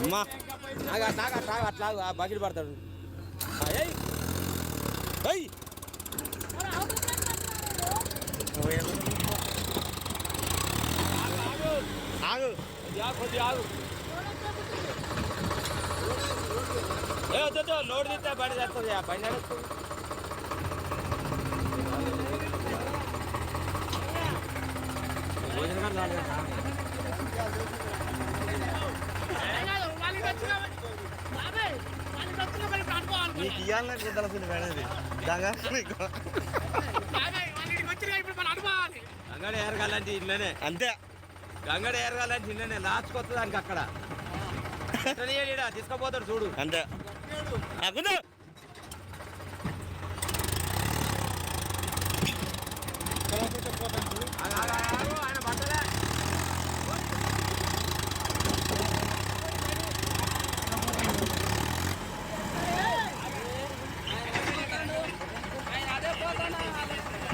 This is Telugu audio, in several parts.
అమ్మా అట్లా బకెట్ పడతాడు. ఆగు ఆగు లోడ్ తీస్తే బండి చేస్తుంది. ఆ బండి నడుస్తుంది. నీకు ఇవ్వాలని కుదరదు మేడది గంగడ ఏరగాలంటే ఇళ్ళనే అంతే. గంగడ ఏరగాలంటే ఇళ్ళనే లాస్ట్ కొత్త దానికి అక్కడ తీసుకుపోతాడు చూడు అంతే. ఆయన బట్టలే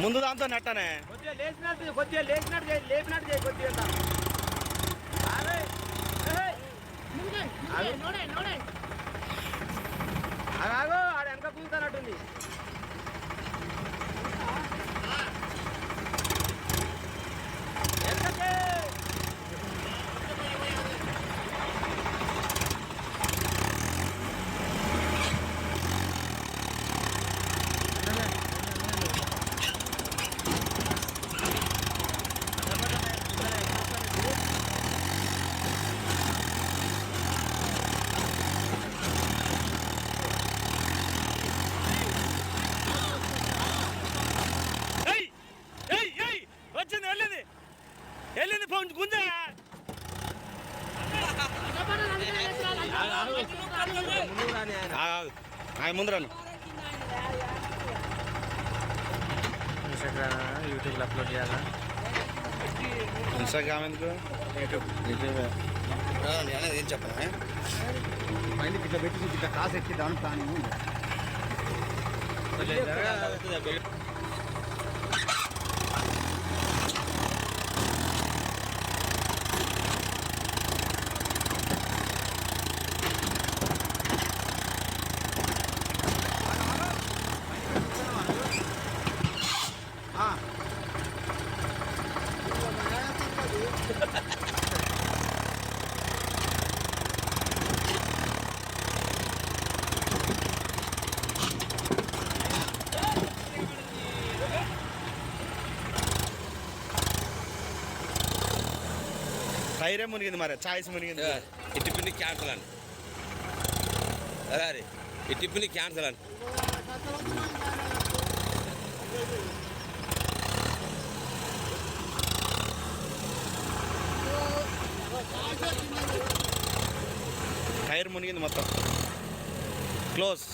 ముందు దాంతో నెట్టనే కొద్దిగా లేపినట్టు కొద్దిగా ఆడు వెనక కూతున్నట్టుంది. వెళ్ళింది ఫోన్ గుంజా ఆయన ముందరాను యూట్యూబ్లో అప్లోడ్ చేయాలా? ఇన్స్టాగ్రామ్ ఎందుకు? యూట్యూబ్ ఏం చెప్పనా పైన ఇట్లా పెట్టి ఇట్లా కాసు ఎక్కి దాని ప్లానింగ్ ఉంది. టైరే మునిగింది మరి ఛాయిస్ మునిగింది. ఈ టిఫిన్ క్యాన్సల్ అని అరే ఈ టిఫిన్ క్యాన్సల్ అని టైర్ మునిగింది మొత్తం క్లోజ్.